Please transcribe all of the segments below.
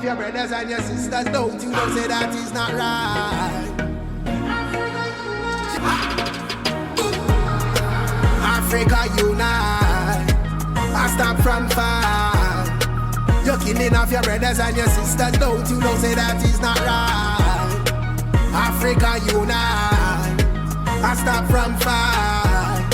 of your brothers and your sisters. Don't you know say that is not right? Africa unite, I stop from fight. You're killing off your brothers and your sisters. Don't you know say that is not right? Africa unite, I stop from fight.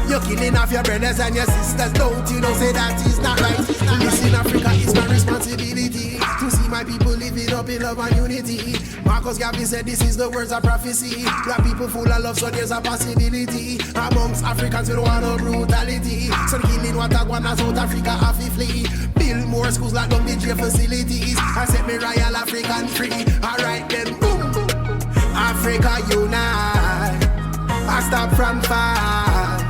You're killing off your brothers and your sisters. Don't you know say that is not right? Listen, Africa is my responsibility to see my people living up in love and unity. Marcus Garvey said this is the words of prophecy. Black people full of love, so there's a possibility. Amongst Africans we don't want no brutality. So the killing what I want South Africa have to flee. Build more schools like down the jail facilities. I set me royal African free. Alright then, boom. Africa unite, I stop from fight.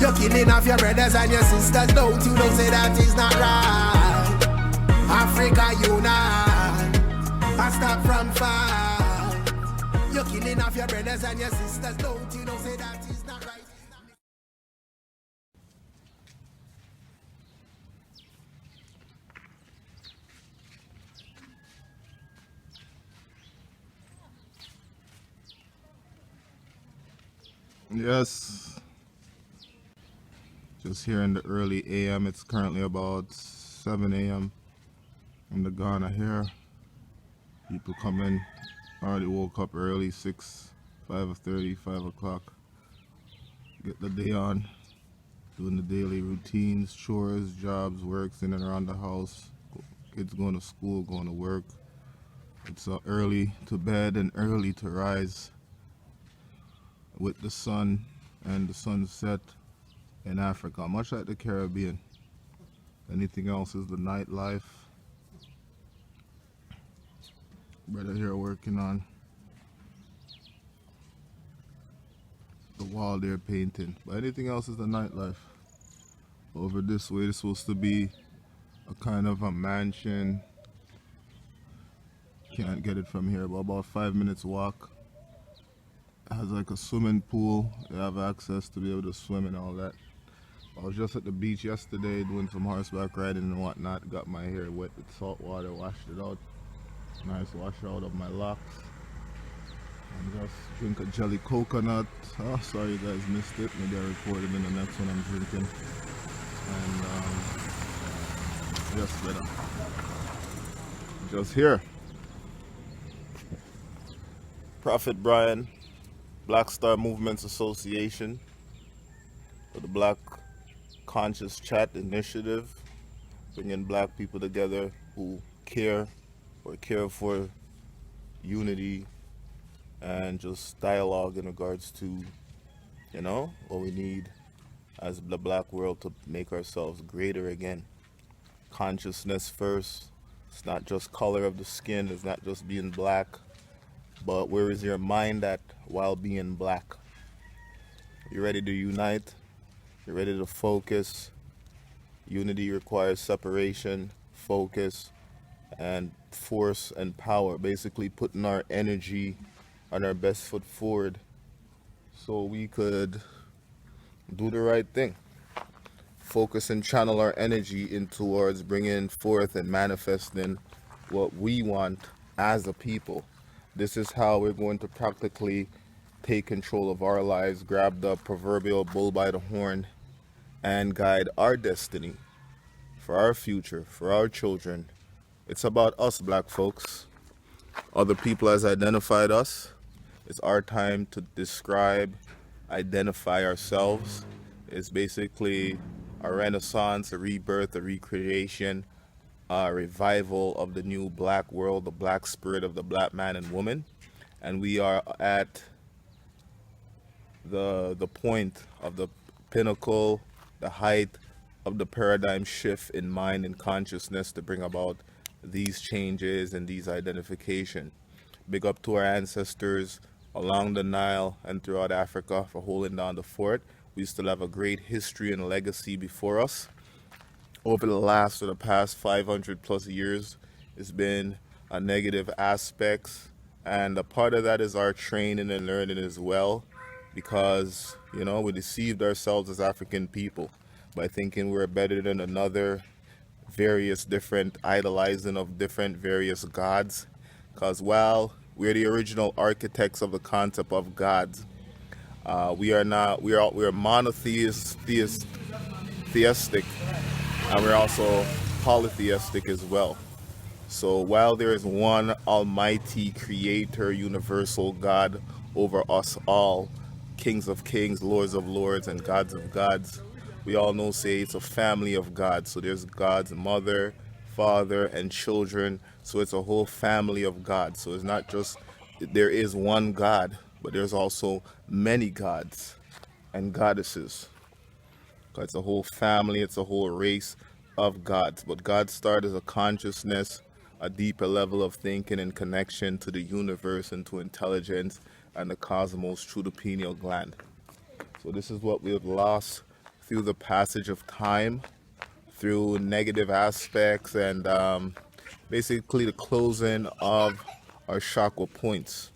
You're killing off your brothers and your sisters. Don't you know say that is not right? Africa unite, I stop from fight. You're killing off your brothers and your sisters. Don't you know say that is not right? Yes, just here in the early AM. It's currently about 7 AM in the Ghana here. People come in, already woke up early, 5:30, 5 o'clock. Get the day on, doing the daily routines, chores, jobs, works in and around the house. Kids going to school, going to work. It's early to bed and early to rise with the sun and the sunset in Africa, much like the Caribbean. Anything else is the nightlife. Brother here working on the wall there painting, but anything else is the nightlife. Over this way, it's supposed to be a kind of a mansion. Can't get it from here, but about 5 minutes walk. Has like a swimming pool. They have access to be able to swim and all that. I was just at the beach yesterday doing some horseback riding and whatnot. Got my hair wet with salt water, washed it out. Nice wash out of my locks. And just drink a jelly coconut. Oh, sorry you guys missed it. Maybe I recorded in the next one I'm drinking. And just better. Just here. Prophet Brian, Black Star Movements Association, for the Black Conscious Chat Initiative, bringing black people together who care or care for unity and just dialogue in regards to, you know, what we need as the black world to make ourselves greater again. Consciousness first. It's not just color of the skin, it's not just being black, but where is your mind at while being black? You ready to unite? You're ready to focus? Unity requires separation, focus, and force and power. Basically putting our energy on our best foot forward so we could do the right thing. Focus and channel our energy in towards bringing forth and manifesting what we want as a people. This is how we're going to practically take control of our lives, grab the proverbial bull by the horn, and guide our destiny for our future, for our children. It's about us, black folks. Other people has identified us. It's our time to describe, identify ourselves. It's basically a renaissance, a rebirth, a recreation, a revival of the new black world, the black spirit of the black man and woman. And we are at the point of the pinnacle, the height of the paradigm shift in mind and consciousness to bring about these changes and these identification. Big up to our ancestors along the Nile and throughout Africa for holding down the fort. We still have a great history and legacy before us. Over the past 500 plus years, it's been a negative aspects, and a part of that is our training and learning as well, because, you know, we deceived ourselves as African people by thinking we're better than another, various different idolizing of different various gods. Because while we're the original architects of the concept of gods, we are not. We are theistic, and we're also polytheistic as well. So while there is one almighty creator, universal God over us all, kings of kings, lords of lords, and gods of gods, we all know say it's a family of gods. So there's God's mother, father, and children. So it's a whole family of gods. So it's not just there is one God, but there's also many gods and goddesses. It's a whole family, it's a whole race of gods. But God started as a consciousness, a deeper level of thinking and connection to the universe and to intelligence and the cosmos through the pineal gland. So this is what we have lost through the passage of time, through negative aspects, and basically the closing of our chakra points.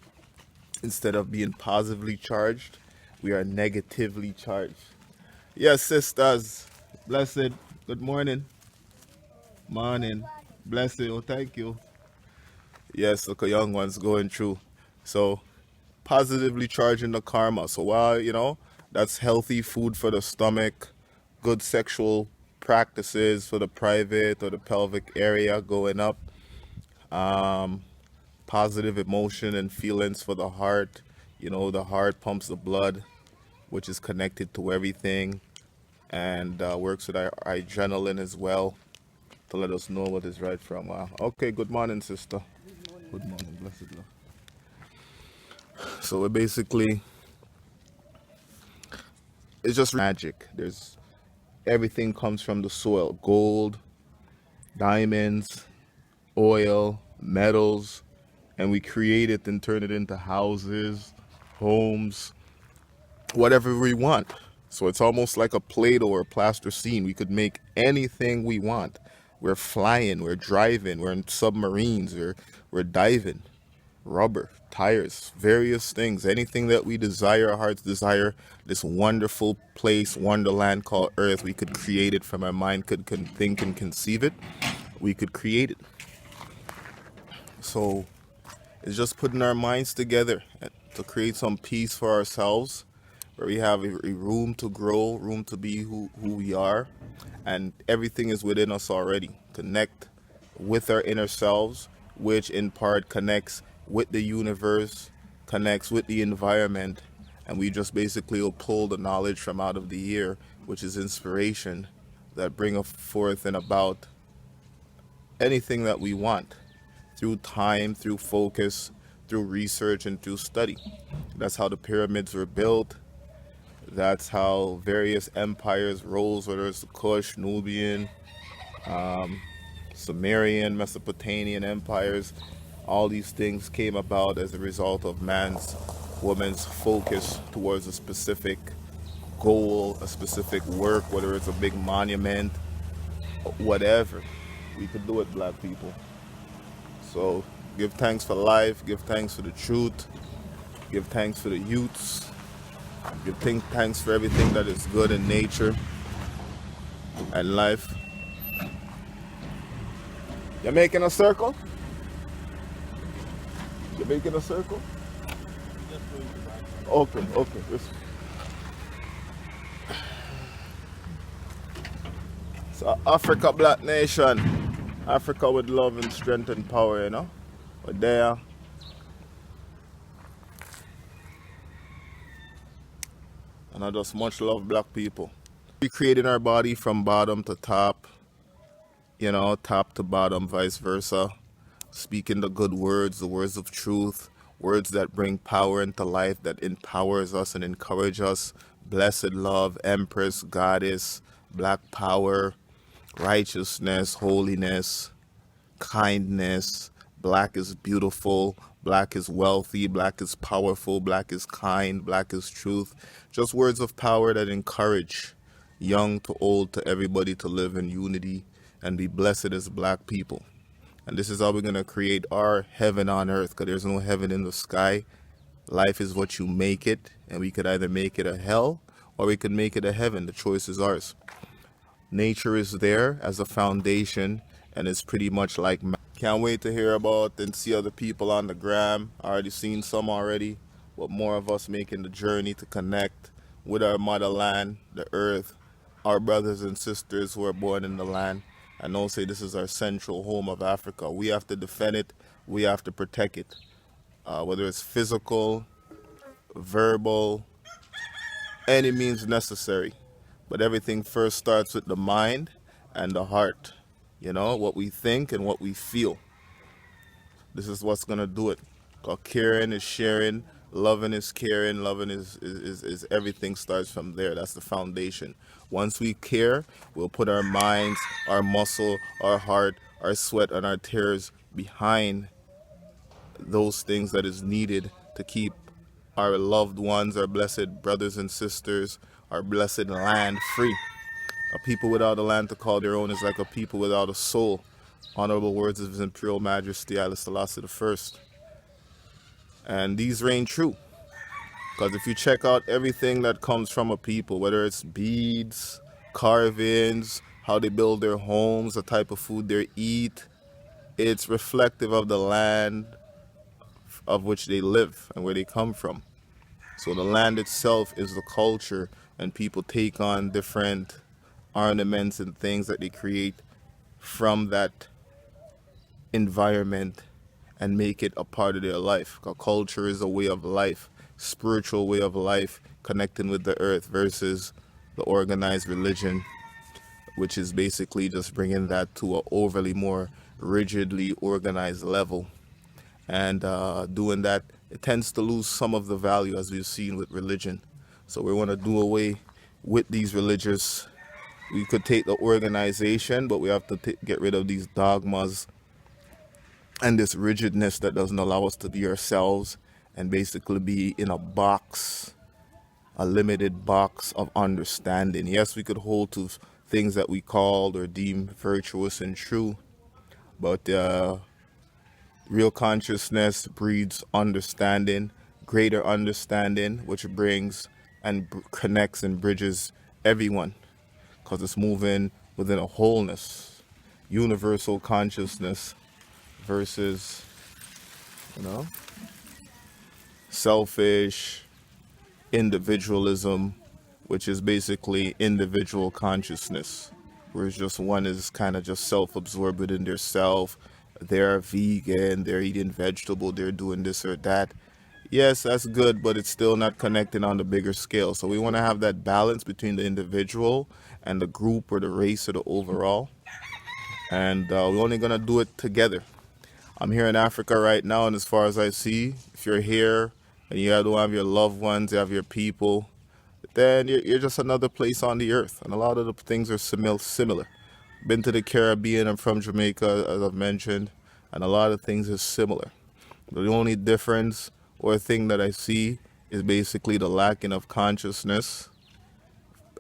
Instead of being positively charged, we are negatively charged. Yes, sisters. Blessed. Good morning. Morning. Blessed. Oh, thank you. Yes, look, a young one's going through. So, positively charging the karma. So, while, that's healthy food for the stomach, good sexual practices for the private or the pelvic area going up, positive emotion and feelings for the heart. The heart pumps the blood, which is connected to everything, and works with our adrenaline as well to let us know what is right from. Okay, good morning, sister. Good morning, blessed love. So it basically, it's just magic. Everything comes from the soil: gold, diamonds, oil, metals, and we create it and turn it into houses, homes, whatever we want. So it's almost like a Play-Doh or plasticine. We could make anything we want. We're flying, we're driving, we're in submarines, we're diving, rubber, tires, various things. Anything that we desire, our hearts desire, this wonderful place, wonderland called Earth, we could create it from our mind, could think and conceive it. We could create it. So it's just putting our minds together to create some peace for ourselves, where we have a room to grow, room to be who we are, and everything is within us already. Connect with our inner selves, which in part connects with the universe, connects with the environment, and we just basically will pull the knowledge from out of the ear, which is inspiration, that bring forth and about anything that we want through time, through focus, through research, and through study. That's how the pyramids were built. That's how various empires rose, whether it's the Kush, Nubian, Sumerian, Mesopotamian empires. All these things came about as a result of woman's focus towards a specific goal, a specific work, whether it's a big monument, whatever. We could do it, black people. So give thanks for life, give thanks for the truth, give thanks for the youths, give thanks for everything that is good in nature and life. You're making a circle? You're making a circle? Okay. So Africa, black nation. Africa with love and strength and power, We're there. And I just much love black people. We created our body from bottom to top, top to bottom, vice versa. Speaking the good words, the words of truth, words that bring power into life, that empowers us and encourage us. Blessed love, empress, goddess, black power, righteousness, holiness, kindness. Black is beautiful, black is wealthy, black is powerful, black is kind, black is truth. Just words of power that encourage young to old, to everybody to live in unity and be blessed as black people. And this is how we're going to create our heaven on earth, because there's no heaven in the sky. Life is what you make it, and we could either make it a hell or we could make it a heaven. The choice is ours. Nature is there as a foundation, and it's pretty much like can't wait to hear about and see other people on the gram. I already seen some already, but more of us making the journey to connect with our motherland, the earth, our brothers and sisters who are born in the land. I know say this is our central home of Africa. We have to defend it. We have to protect it. Whether it's physical, verbal, any means necessary. But everything first starts with the mind and the heart. You know, what we think and what we feel. This is what's gonna do it. Cause caring is sharing, loving is caring, loving is everything starts from there. That's the foundation. Once we care, we'll put our minds, our muscle, our heart, our sweat, and our tears behind those things that is needed to keep our loved ones, our blessed brothers and sisters, our blessed land free. A people without a land to call their own is like a people without a soul. Honorable words of His Imperial Majesty Haile Selassie I. And these reign true. Because if you check out everything that comes from a people, whether it's beads, carvings, how they build their homes, the type of food they eat, it's reflective of the land of which they live and where they come from. So the land itself is the culture, and people take on different ornaments and things that they create from that environment and make it a part of their life. Because culture is a way of life, spiritual way of life, connecting with the earth versus the organized religion, which is basically just bringing that to an overly more rigidly organized level. And doing that, it tends to lose some of the value, as we've seen with religion. So we want to do away with these religious. We could take the organization, but we have to get rid of these dogmas and this rigidness that doesn't allow us to be ourselves and basically be in a box, a limited box of understanding. Yes, we could hold to things that we called or deem virtuous and true, but real consciousness breeds understanding, greater understanding, which brings and connects and bridges everyone, because it's moving within a wholeness, universal consciousness versus, you know, selfish individualism, which is basically individual consciousness, whereas just one is kind of just self-absorbed within their self. They're vegan, they're eating vegetable, they're doing this or that. Yes, that's good, but it's still not connecting on the bigger scale. So we want to have that balance between the individual and the group or the race or the overall. And we're only going to do it together. I'm here in Africa right now, and as far as I see, if you're here and you don't have your loved ones, you have your people, then you're just another place on the earth. And a lot of the things are similar. Been to the Caribbean, I'm from Jamaica, as I've mentioned, and a lot of things is similar. But the only difference or thing that I see is basically the lacking of consciousness.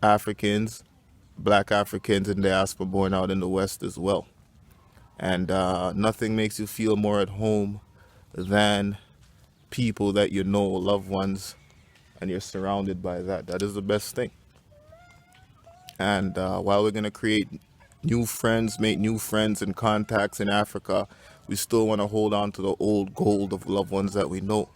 Africans, black Africans in diaspora born out in the West as well. And nothing makes you feel more at home than people that you know, loved ones, and you're surrounded by that. That is the best thing. And while we're going to create new friends, make new friends and contacts in Africa, we still want to hold on to the old gold of loved ones that we know.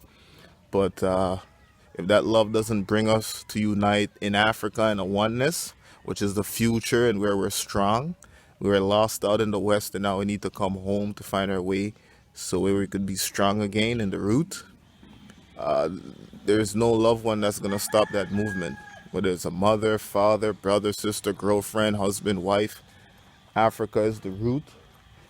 But if that love doesn't bring us to unite in Africa in a oneness, which is the future and where we're strong, we were lost out in the West, and now we need to come home to find our way so where we could be strong again in the root. There's no loved one that's going to stop that movement, whether it's a mother, father, brother, sister, girlfriend, husband, wife. Africa is the root,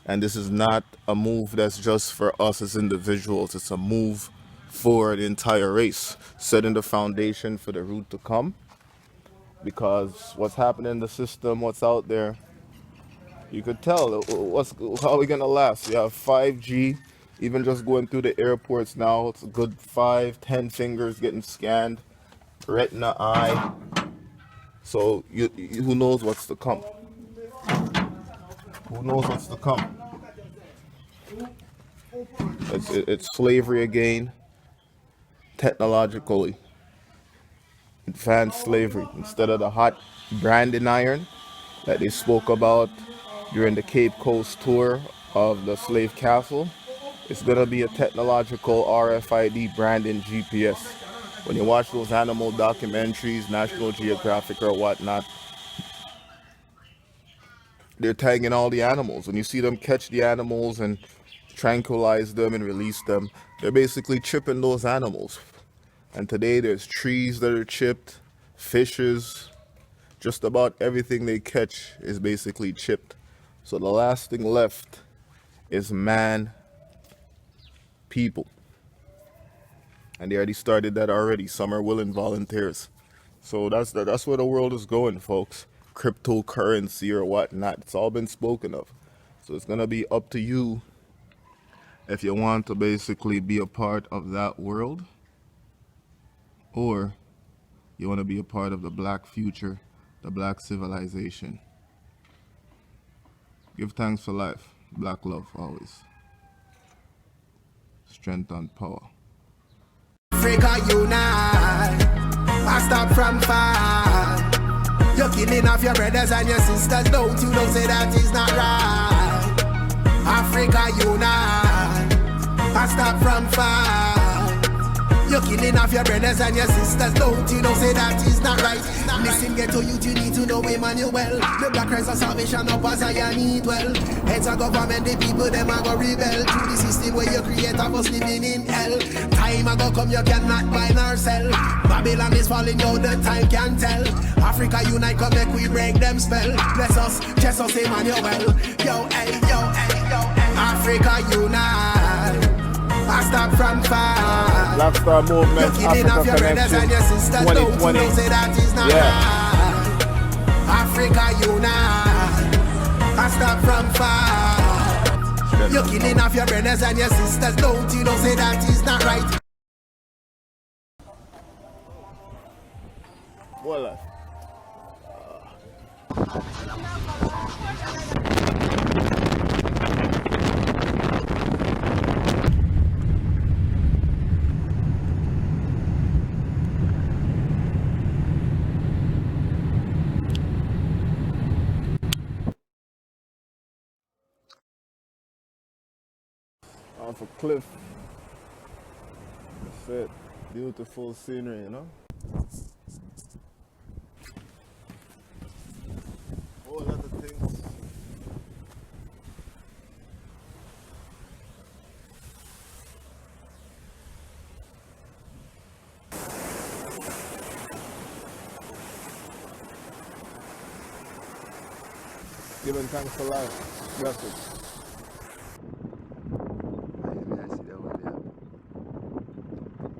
and this is not a move that's just for us as individuals. It's a move for the entire race, setting the foundation for the root to come. Because what's happening in the system, what's out there, you could tell how are we gonna last. You have 5G, even just going through the airports now, it's a good 5-10 fingers getting scanned, retina eye. So who knows what's to come? Who knows what's to come? It's slavery again, technologically advanced slavery. Instead of the hot branding iron, that they spoke about during the Cape Coast tour of the slave castle. It's gonna be a technological RFID branding GPS. When you watch those animal documentaries, National Geographic or whatnot, they're tagging all the animals. When you see them catch the animals and tranquilize them and release them, they're basically chipping those animals. And today there's trees that are chipped, fishes, just about everything they catch is basically chipped. So the last thing left is man, people. And they already started that already. Some are willing volunteers. So that's where the world is going, folks. Cryptocurrency or whatnot. It's all been spoken of. So it's gonna be up to you if you want to basically be a part of that world, or you want to be a part of the black future, the black civilization. Give thanks for life. Black love always. Strength and power. Africa unite. I stop from far. You're killing off your brothers and your sisters. Don't you know say that is not right? Africa unite. I stop from far. You're killing off your brothers and your sisters. Don't you know say that is not right? Listen, get to you need to know Emmanuel. The black Christ of salvation up as I need well. Heads of government, the people them a go rebel to the system where you create of us living in hell. Time a go come, you cannot buy nor sell. Babylon is falling, yo, the time can tell. Africa unite, come make we break them spell. Bless us, just us Emmanuel. Yo, hey, yo, hey, yo, hey. Africa unite. I stop from far. Black Star Movement, you're killing off your brothers and your sisters. 2020. Don't say that is not right. Africa unite. I stop from far. You're killing off your brothers and your sisters. Don't you know say that is not right? Voila. Off a cliff. That's it. Beautiful scenery, you know? Whole lot of things. Giving thanks for life. Blessings.